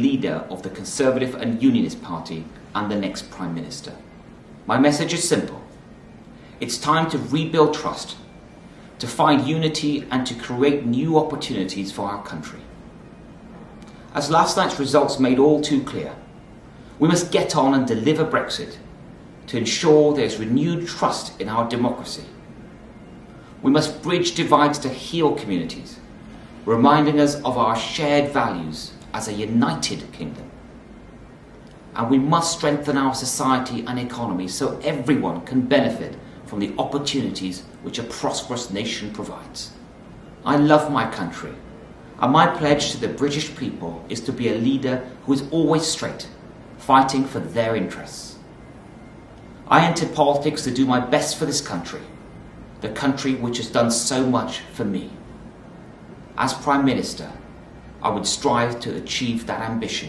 leader of the Conservative and Unionist Party and the next Prime Minister. My message is simple. It's time to rebuild trust, to find unity and to create new opportunities for our country. As last night's results made all too clear, we must get on and deliver Brexit to ensure there's renewed trust in our democracy. We must bridge divides to heal communities, reminding us of our shared values as a united kingdom. And we must strengthen our society and economy so everyone can benefit from the opportunities which a prosperous nation provides. I love my country. And my pledge to the British people is to be a leader who is always straight, fighting for their interests. I entered politics to do my best for this country, the country which has done so much for me. As Prime Minister, I would strive to achieve that ambition.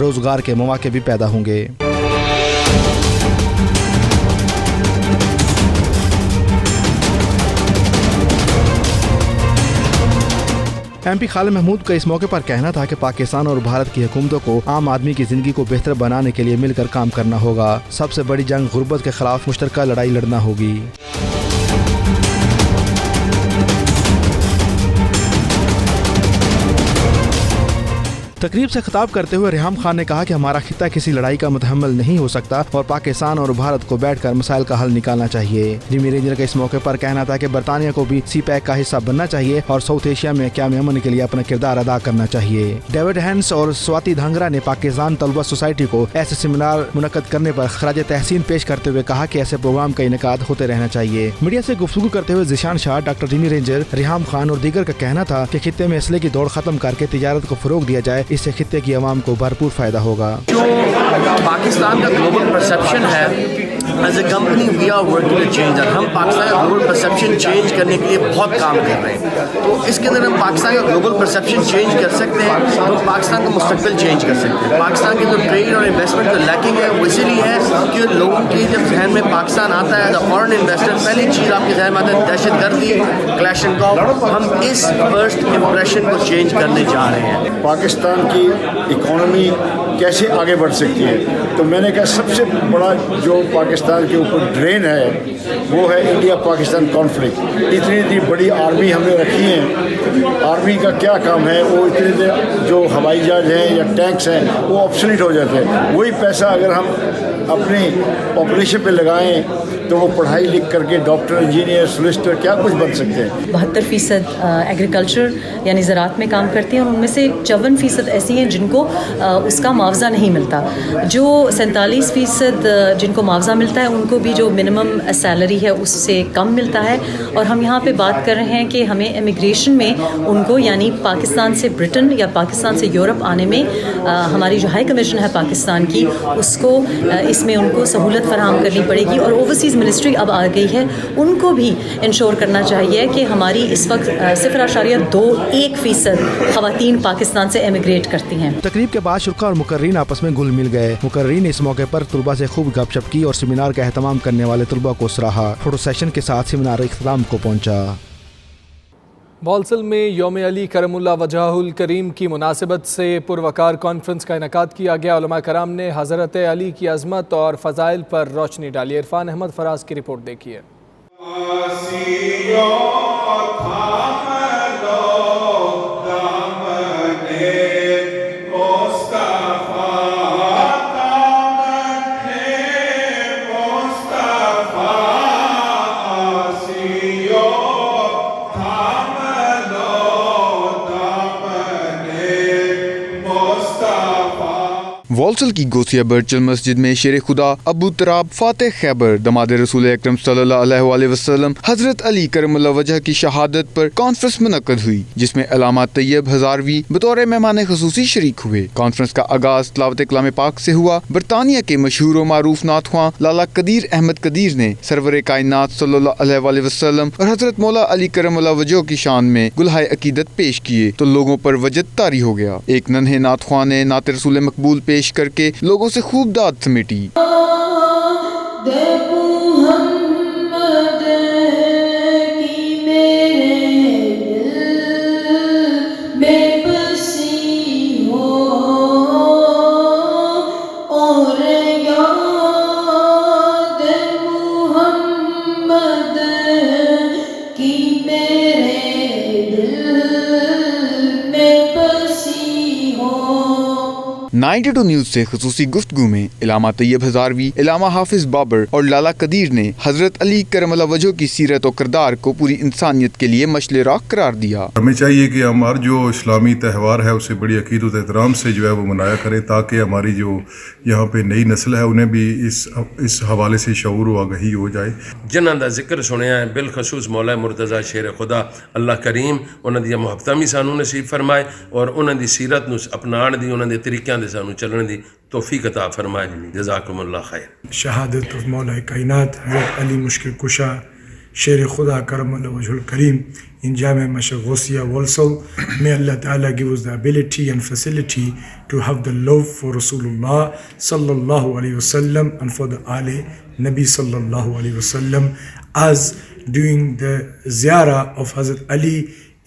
روزگار کے مواقع بھی پیدا ہوں گے۔ M P خالد محمود کا اس موقع پر کہنا تھا کہ پاکستان اور بھارت کی حکومتوں کو عام آدمی کی زندگی کو بہتر بنانے کے لیے مل کر کام کرنا ہوگا۔ سب سے بڑی جنگ غربت کے خلاف مشترکہ لڑائی لڑنا ہوگی۔ تقریب سے خطاب کرتے ہوئے ریحام خان نے کہا کہ ہمارا خطہ کسی لڑائی کا متحمل نہیں ہو سکتا اور پاکستان اور بھارت کو بیٹھ کر مسائل کا حل نکالنا چاہیے۔ ریمی رینجر کا اس موقع پر کہنا تھا کہ برطانیہ کو بھی سی پیک کا حصہ بننا چاہیے اور ساؤتھ ایشیا میں قیام امن کے لیے اپنا کردار ادا کرنا چاہیے۔ ڈیوڈ ہینس اور سواتی دھانگرا نے پاکستان طلبہ سوسائٹی کو ایسے سیمینار منعقد کرنے پر خراج تحسین پیش کرتے ہوئے کہا کہ ایسے پروگرام کا انعقاد ہوتے رہنا چاہیے۔ میڈیا سے گفتگو کرتے ہوئے ذیشان شاہ، ڈاکٹر ریمی رینجر، ریحام خان اور دیگر کا کہنا تھا کہ خطے میں اسلحے کی دوڑ ختم کر کے تجارت کو فروغ دیا جائے، اس سے خطے کی عوام کو بھرپور فائدہ ہوگا۔ جو پاکستان کا گلوبل پرسیپشن ہے، as a company we are working to change that. ہم پاکستان کا گلوبل پرسیپشن چینج کرنے کے لیے بہت کام کر رہے ہیں، تو اس کے اندر ہم پاکستان کا گلوبل پرسیپشن چینج کر سکتے ہیں، تو پاکستان کا مستقبل چینج کر سکتے ہیں۔ پاکستان کی جو ٹریڈ اور انویسٹمنٹ جو لیکنگ ہے وہ اسی لیے ہے کہ لوگوں کی جب ذہن میں پاکستان آتا ہے ایز اے فارن انویسٹر، پہلی چیز آپ کے ذہن میں آتا ہے دہشت گردی، کلیش اینڈ کاف۔ ہم اس فرسٹ امپریشن کو چینج کرنے جا رہے ہیں۔ پاکستان کی اکانومی کیسے آگے بڑھ سکتی ہے، تو میں نے کہا سب سے بڑا جو پاکستان کے اوپر ڈرین ہے وہ ہے انڈیا پاکستان کانفلکٹ۔ اتنی بڑی آرمی ہم نے رکھی ہے، آرمی کا کیا کام ہے؟ وہ اتنے جو ہوائی جہاز ہیں یا ٹینکس ہیں وہ آبسلیٹ ہو جاتے ہیں۔ وہی پیسہ اگر ہم اپنی پاپولیشن پہ لگائیں تو وہ پڑھائی لکھ کر کے ڈاکٹر، انجینئر، سولسٹر کیا کچھ بن سکتے ہیں۔ 72% ایگریکلچر یعنی زراعت میں کام کرتی ہیں، اور ان میں سے 54% ایسی ہیں جن کو اس کا معاوضہ نہیں ملتا۔ جو 47% جن کو معاوضہ ملتا ہے ان کو بھی جو منیمم سیلری ہے اس سے کم ملتا ہے۔ اور ہم یہاں پہ بات کر رہے ہیں کہ ہمیں امیگریشن میں ان کو یعنی پاکستان سے برٹن یا پاکستان سے یورپ آنے میں ہماری جو ہائی کمیشن ہے پاکستان کی، اس کو اس میں ان کو سہولت فراہم کرنی پڑے گی۔ اور اوورسیز منسٹری اب آ گئی ہے، ان کو بھی انشور کرنا چاہیے کہ ہماری اس وقت 0.21% خواتین پاکستان سے ایمیگریٹ کرتی ہیں۔ تقریب کے بعد شرکاء اور مقررین آپس میں گل مل گئے۔ مقررین نے اس موقع پر طلباء سے خوب گپ شپ کی اور سیمینار کا اہتمام کرنے والے طلباء کو سراہا۔ فوٹو سیشن کے ساتھ سیمینار اختتام کو پہنچا۔ بالسل میں یوم علی کرم اللہ وجہہ الکریم کی مناسبت سے پروقار کانفرنس کا انعقاد کیا گیا۔ علماء کرام نے حضرت علی کی عظمت اور فضائل پر روشنی ڈالی۔ عرفان احمد فراز کی رپورٹ دیکھیے۔ والسل کی گوسیہ برچل مسجد میں شیر خدا ابو تراب فاتح خیبر دماد رسول اکرم صلی اللہ علیہ وآلہ وسلم حضرت علی کرم اللہ وجہ کی شہادت پر کانفرنس منعقد ہوئی، جس میں علامہ طیب ہزاروی بطور مہمان خصوصی شریک ہوئے۔ کانفرنس کا آغاز تلاوت کلام پاک سے ہوا۔ برطانیہ کے مشہور و معروف نعت خواں لالا قدیر احمد قدیر نے سرور کائنات صلی اللہ علیہ وآلہ وسلم اور حضرت مولا علی کرم اللہ وجہ کی شان میں گلہائے عقیدت پیش کیے تو لوگوں پر وجد طاری ہو گیا۔ ایک ننھے نعت خواں نے نعت رسول مقبول پیش کر کے لوگوں سے خوب داد سمیٹی۔ نائنٹی ٹو نیوز سے خصوصی گفتگو میں علامہ طیب ہزاروی، علامہ حافظ بابر اور لالا قدیر نے حضرت علی کرم اللہ وجہ کی سیرت و کردار کو پوری انسانیت کے لیے مشعل راہ قرار دیا۔ ہمیں چاہیے کہ ہمارا جو اسلامی تہوار ہے اسے بڑی عقیدت و احترام سے جو ہے وہ منایا کریں، تاکہ ہماری جو یہاں پہ نئی نسل ہے انہیں بھی اس حوالے سے شعور و آگہی ہو جائے۔ جنہاں دا ذکر سنیا ہے بالخصوص مولا مرتضیٰ شیر خدا اللہ کریم انہاں دی محبتاں بھی سانو نصیب فرمائے اور انہاں دی سیرت نو اپنان دی، انہاں دے طریقیاں دے سانو چلن دی توفیق عطا فرمائے۔ جزاکم اللہ خیر۔ شہادت مولا کائنات حضرت علی مشکل کشا شیر خدا کرم اللہ وجہ الکریم in Jamia Masjid Ghosia Walsall. May Allah Ta'ala give us the ability and facility to have the love for Rasulullah sallallahu alaihi wasallam and for the Ali Nabi sallallahu alaihi wasallam, as doing the ziyarah of Hazrat Ali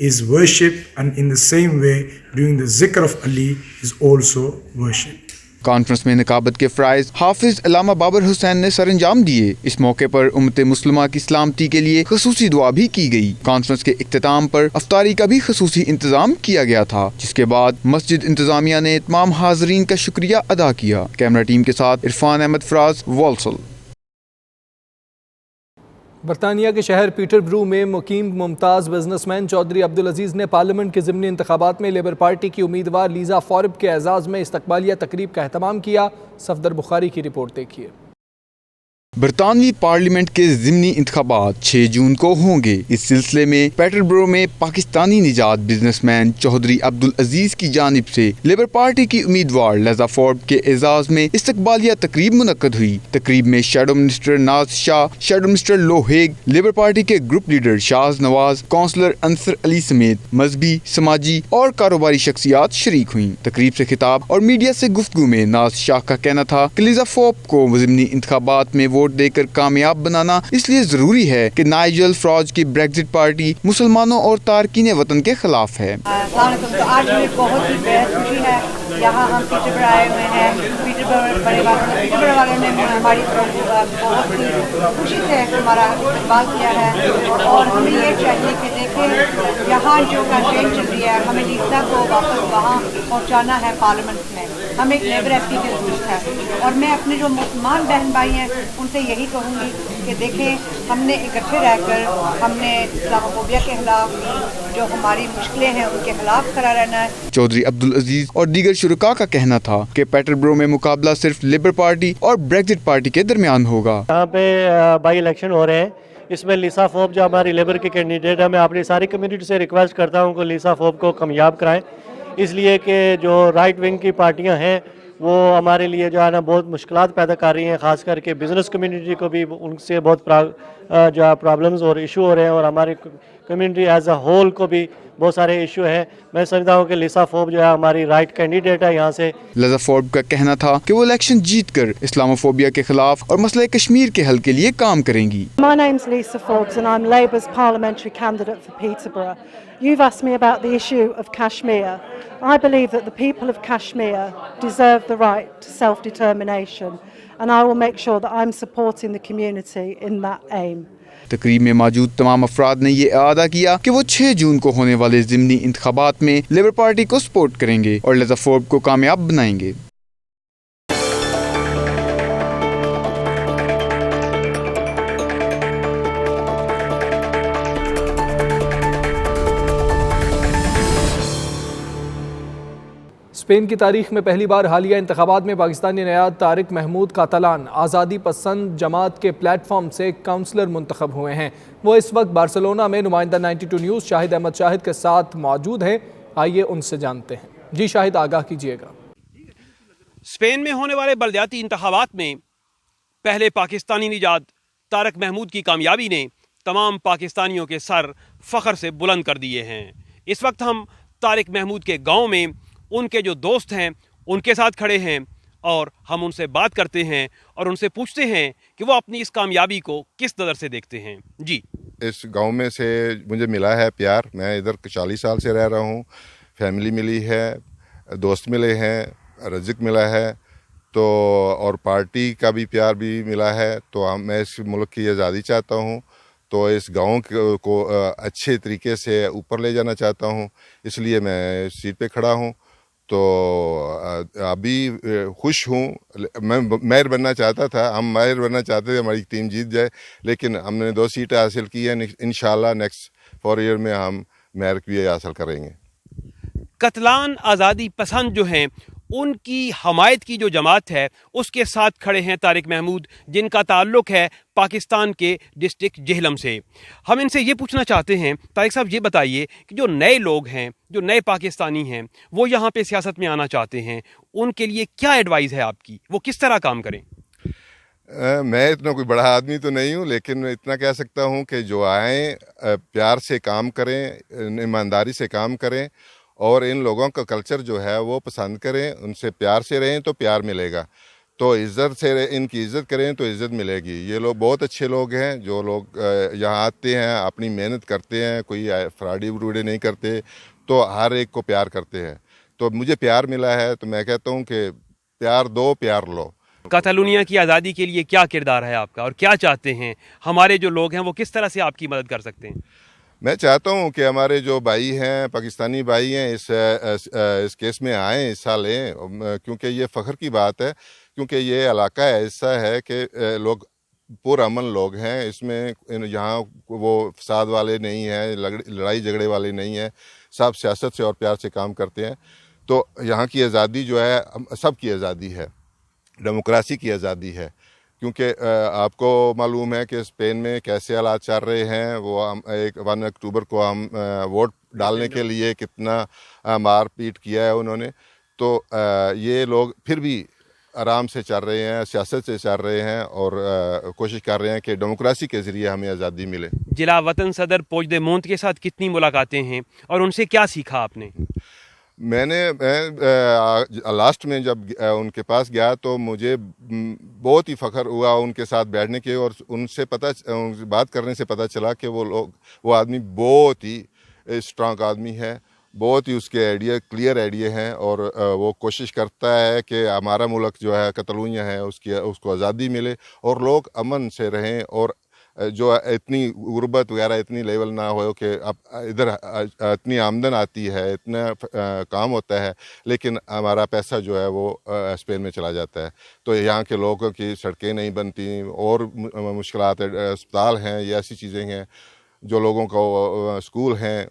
is worship, and in the same way doing the zikr of Ali is also worship. Conference میں نقابت کے فرائض حافظ علامہ بابر حسین نے سر انجام دیے. اس موقع پر امت مسلمہ کی سلامتی کے لیے خصوصی دعا بھی کی گئی. کانفرنس کے اختتام پر افطاری کا بھی خصوصی انتظام کیا گیا تھا، جس کے بعد مسجد انتظامیہ نے تمام حاضرین کا شکریہ ادا کیا. کیمرہ ٹیم کے ساتھ عرفان احمد فراز، والسل. برطانیہ کے شہر پیٹر برو میں مقیم ممتاز بزنس مین چودھری عبدالعزیز نے پارلیمنٹ کے ضمنی انتخابات میں لیبر پارٹی کی امیدوار لیزا فورب کے اعزاز میں استقبالیہ تقریب کا اہتمام کیا. صفدر بخاری کی رپورٹ دیکھیے. برطانوی پارلیمنٹ کے ضمنی انتخابات 6 جون کو ہوں گے. اس سلسلے میں پیٹر برو میں پاکستانی نژاد بزنس مین چودھری عبدالعزیز کی جانب سے لیبر پارٹی کی امیدوار لیزا فورب کے اعزاز میں استقبالیہ تقریب منعقد ہوئی. تقریب میں شیڈو منسٹر ناز شاہ، شیڈو منسٹر لو ہیگ، لیبر پارٹی کے گروپ لیڈر شاز نواز، کونسلر انصر علی سمیت مذہبی، سماجی اور کاروباری شخصیات شریک ہوئیں. تقریب سے خطاب اور میڈیا سے گفتگو میں ناز شاہ کا کہنا تھا کہ لیزا فورب کو ضمنی انتخابات میں ووٹ دے کر کامیاب بنانا اس لیے ضروری ہے کہ نائجل فراج کی بریگزٹ پارٹی مسلمانوں اور تارکین وطن کے خلاف ہے. السلام علیکم. تو آج مجھے بہت ہی بےحد خوشی ہے، یہاں ہم پیٹر پر آئے ہوئے ہیں. پیٹر بڑے والوں نے ہماری بہت ہی خوشی سے ہمارا استقبال کیا ہے، اور ہمیں یہ چاہیے کہ دیکھیں یہاں جو کیمپین چل رہی ہے، ہمیں لیزا کو واپس وہاں پہنچانا ہے پارلیمنٹ میں. ہم ایک لیبر ایف پی کی ضرورت ہے، اور میں اپنے جو مسلمان بہن بھائی ہیں ان سے یہی کہوں گی کہ دیکھیں ہم نے اکٹھے رہ کر ہم نے اسلاموفوبیا کے خلاف، جو ہماری مشکلیں ہیں ان کے خلاف کھڑا رہنا ہے. چودھری عبدالعزیز اور دیگر شرکاء کا کہنا تھا کہ پیٹر برو میں مقابلہ صرف لیبر پارٹی اور بریگزٹ پارٹی کے درمیان ہوگا. یہاں پہ بائی الیکشن ہو رہے ہیں، اس میں لیزا فورب جو ہماری لیبر کی کینڈیڈیٹ ہے، میں اپنی ساری کمیونٹی سے ریکویسٹ کرتا ہوں کہ لیزا فورب کو کامیاب کرائیں، اس لیے کہ جو رائٹ ونگ کی پارٹیاں ہیں وہ ہمارے لیے جو ہے نا بہت مشکلات پیدا کر رہی ہیں، خاص کر کے بزنس کمیونٹی کو بھی ان سے بہت جو ہے پرابلمز اور ایشو ہو رہے ہیں، اور ہماری کمیونٹی ایز اے ہول کو بھی بہت سارے ایشو ہیں. میں سمجھتا ہوں کہ لیزا فورب جو ہے ہماری رائٹ کینڈیڈیٹ ہے. یہاں سے لیزا فورب کا کہنا تھا کہ وہ الیکشن جیت کر اسلاموفوبیا کے خلاف اور مسئلہ کشمیر کے حل کے لیے کام کریں گی. My name's Lisa Forbes and I'm Labour's parliamentary candidate for Peterborough. You've asked me about the issue of Kashmir. I believe that the people of Kashmir deserve the right to self-determination, and I will make sure that I'm supporting the community in that aim. تقریب میں موجود تمام افراد نے یہ اعادہ کیا کہ وہ 6 جون کو ہونے والے ضمنی انتخابات میں لیبر پارٹی کو سپورٹ کریں گے اور لیزا فورب کو کامیاب بنائیں گے. اسپین کی تاریخ میں پہلی بار حالیہ انتخابات میں پاکستانی نیاد طارق محمود کاتالان آزادی پسند جماعت کے پلیٹ فارم سے کونسلر منتخب ہوئے ہیں. وہ اس وقت بارسلونا میں نمائندہ 92 نیوز شاہد احمد شاہد کے ساتھ موجود ہیں. آئیے ان سے جانتے ہیں. جی شاہد، آگاہ کیجیے گا. اسپین میں ہونے والے بلدیاتی انتخابات میں پہلے پاکستانی نژاد طارق محمود کی کامیابی نے تمام پاکستانیوں کے سر فخر سے بلند کر دیے ہیں. اس وقت ہم طارق محمود کے گاؤں میں ان کے جو دوست ہیں ان کے ساتھ کھڑے ہیں، اور ہم ان سے بات کرتے ہیں اور ان سے پوچھتے ہیں کہ وہ اپنی اس کامیابی کو کس نظر سے دیکھتے ہیں. جی، اس گاؤں میں سے مجھے ملا ہے پیار. میں ادھر 40 سال سے رہ رہا ہوں. فیملی ملی ہے، دوست ملے ہیں، رزق ملا ہے، تو اور پارٹی کا بھی پیار بھی ملا ہے. تو میں اس ملک کی آزادی چاہتا ہوں، تو اس گاؤں کو اچھے طریقے سے اوپر لے جانا چاہتا ہوں. اس لیے میں سیٹ پہ کھڑا ہوں. تو ابھی خوش ہوں. میں میئر بننا چاہتا تھا، ہم میئر بننا چاہتے تھے، ہماری ٹیم جیت جائے، لیکن ہم نے 2 سیٹیں حاصل کی ہیں. انشاءاللہ نیکسٹ 4 ایئر میں ہم میئر بھی حاصل کریں گے. کاتالان آزادی پسند جو ہیں ان کی حمایت کی جو جماعت ہے اس کے ساتھ کھڑے ہیں طارق محمود، جن کا تعلق ہے پاکستان کے ڈسٹرکٹ جہلم سے. ہم ان سے یہ پوچھنا چاہتے ہیں، طارق صاحب یہ بتائیے کہ جو نئے لوگ ہیں، جو نئے پاکستانی ہیں، وہ یہاں پہ سیاست میں آنا چاہتے ہیں، ان کے لیے کیا ایڈوائز ہے آپ کی؟ وہ کس طرح کام کریں؟ میں اتنا کوئی بڑا آدمی تو نہیں ہوں، لیکن اتنا کہہ سکتا ہوں کہ جو آئیں پیار سے کام کریں، ایمانداری سے کام کریں، اور ان لوگوں کا کلچر جو ہے وہ پسند کریں، ان سے پیار سے رہیں تو پیار ملے گا، تو عزت سے ان کی عزت کریں تو عزت ملے گی۔ یہ لوگ بہت اچھے لوگ ہیں، جو لوگ یہاں آتے ہیں اپنی محنت کرتے ہیں، کوئی فراڈی وروڈی نہیں کرتے، تو ہر ایک کو پیار کرتے ہیں۔ تو مجھے پیار ملا ہے تو میں کہتا ہوں کہ پیار دو، پیار لو۔ کاتالونیہ کی آزادی کے لیے کیا کردار ہے آپ کا، اور کیا چاہتے ہیں ہمارے جو لوگ ہیں وہ کس طرح سے آپ کی مدد کر سکتے ہیں؟ میں چاہتا ہوں کہ ہمارے جو بھائی ہیں، پاکستانی بھائی ہیں، اس کیس میں آئیں، حصہ لیں، کیونکہ یہ فخر کی بات ہے، کیونکہ یہ علاقہ ایسا ہے کہ لوگ پرامن لوگ ہیں، اس میں یہاں وہ فساد والے نہیں ہیں، لڑائی جھگڑے والے نہیں ہیں، سب سیاست سے اور پیار سے کام کرتے ہیں۔ تو یہاں کی آزادی جو ہے سب کی آزادی ہے، ڈیموکریسی کی آزادی ہے، کیونکہ آپ کو معلوم ہے کہ اسپین میں کیسے حالات چل رہے ہیں۔ وہ 1 اکتوبر کو ہم ووٹ ڈالنے کے لیے کتنا مار پیٹ کیا ہے انہوں نے، تو یہ لوگ پھر بھی آرام سے چل رہے ہیں، سیاست سے چل رہے ہیں، اور کوشش کر رہے ہیں کہ ڈیموکریسی کے ذریعے ہمیں آزادی ملے۔ جلا وطن صدر پوجدے مونت کے ساتھ کتنی ملاقاتیں ہیں اور ان سے کیا سیکھا آپ نے؟ میں نے لاسٹ میں جب ان کے پاس گیا تو مجھے بہت ہی فخر ہوا ان کے ساتھ بیٹھنے کے، اور ان سے بات کرنے سے پتہ چلا کہ وہ آدمی بہت ہی اسٹرانگ آدمی ہے، بہت ہی اس کے کلیئر آئیڈیا ہیں، اور وہ کوشش کرتا ہے کہ ہمارا ملک جو ہے کاتالونیہ ہے اس کو آزادی ملے اور لوگ امن سے رہیں، اور جو اتنی غربت وغیرہ اتنی لیول نہ ہو کہ اب ادھر اتنی آمدن آتی ہے، اتنا کام ہوتا ہے، لیکن ہمارا پیسہ جو ہے وہ اسپین میں چلا جاتا ہے، تو یہاں کے لوگوں کی سڑکیں نہیں بنتی اور مشکلات، اسپتال ہیں، یہ ایسی چیزیں ہیں، جو لوگوں کو اسکول ہیں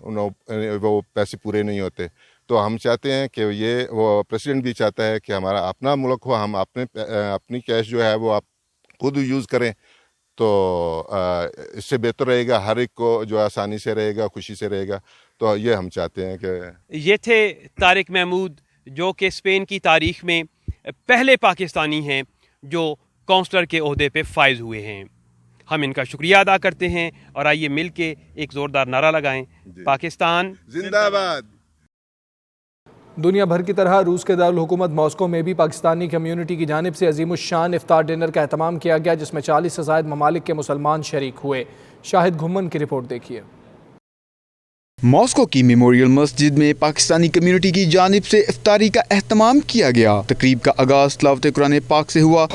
وہ پیسے پورے نہیں ہوتے۔ تو ہم چاہتے ہیں کہ وہ پریزیڈنٹ بھی چاہتا ہے کہ ہمارا اپنا ملک ہو، ہم اپنی کیش جو ہے وہ آپ خود یوز کریں، تو اس سے بہتر رہے گا، ہر ایک کو جو آسانی سے رہے گا، خوشی سے رہے گا، تو یہ ہم چاہتے ہیں کہ یہ تھے طارق محمود، جو کہ اسپین کی تاریخ میں پہلے پاکستانی ہیں جو کونسلر کے عہدے پہ فائز ہوئے ہیں۔ ہم ان کا شکریہ ادا کرتے ہیں، اور آئیے مل کے ایک زوردار نعرہ لگائیں، پاکستان زندہ باد۔ دنیا بھر کی طرح روس کے دارالحکومت ماسکو میں بھی پاکستانی کمیونٹی کی جانب سے عظیم الشان افطار ڈنر کا اہتمام کیا گیا، جس میں 40 سے زائد ممالک کے مسلمان شریک ہوئے۔ شاہد گھمن کی رپورٹ دیکھیے۔ ماسکو کی میموریل مسجد میں پاکستانی کمیونٹی کی جانب سے افطاری کا اہتمام کیا گیا۔ تقریب کا آغاز تلاوت قرآن پاک سے ہوا۔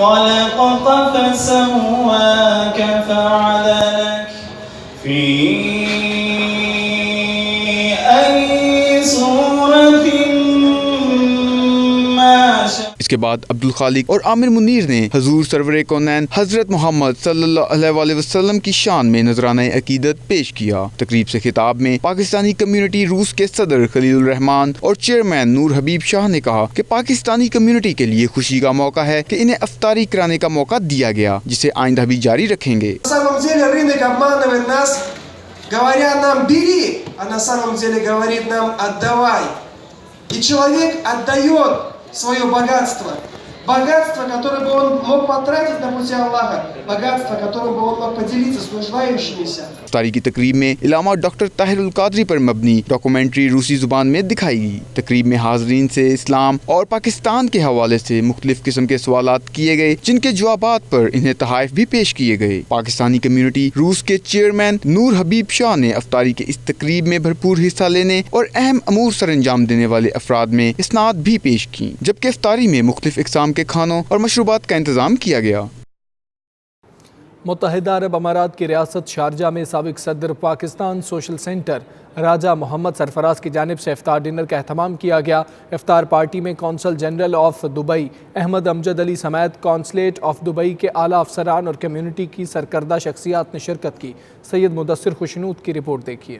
اس کے بعد عبدالخالق اور عامر منیر نے حضور سرور کونین حضرت محمد صلی اللہ علیہ وآلہ وسلم کی شان میں نذرانہ عقیدت پیش کیا۔ تقریب سے خطاب میں پاکستانی کمیونٹی روس کے صدر خلیل الرحمان اور چیئرمین نور حبیب شاہ نے کہا کہ پاکستانی کمیونٹی کے لیے خوشی کا موقع ہے کہ انہیں افطاری کرانے کا موقع دیا گیا، جسے آئندہ بھی جاری رکھیں گے۔ свое богатство, которое бы он мог потратить на пути Аллаха, богатство, которым бы он мог поделиться с нуждающимися. افطاری کی تقریب میں علامہ ڈاکٹر طاہر القادری پر مبنی ڈاکومنٹری روسی زبان میں دکھائی گئی۔ تقریب میں حاضرین سے اسلام اور پاکستان کے حوالے سے مختلف قسم کے سوالات کیے گئے، جن کے جوابات پر انہیں تحائف بھی پیش کیے گئے۔ پاکستانی کمیونٹی روس کے چیئرمین نور حبیب شاہ نے افطاری کے اس تقریب میں بھرپور حصہ لینے اور اہم امور سر انجام دینے والے افراد میں اسناد بھی پیش کی، جبکہ افطاری میں مختلف اقسام کے کھانوں اور مشروبات کا انتظام کیا گیا۔ متحدہ عرب امارات کی ریاست شارجہ میں سابق صدر پاکستان سوشل سینٹر راجہ محمد سرفراز کی جانب سے افطار ڈنر کا اہتمام کیا گیا۔ افطار پارٹی میں consul general of Dubai Ahmed Amjad Ali سمیت کونسلیٹ آف دبئی کے اعلیٰ افسران اور کمیونٹی کی سرکردہ شخصیات نے شرکت کی۔ سید مدثر خوشنود کی رپورٹ دیکھیے۔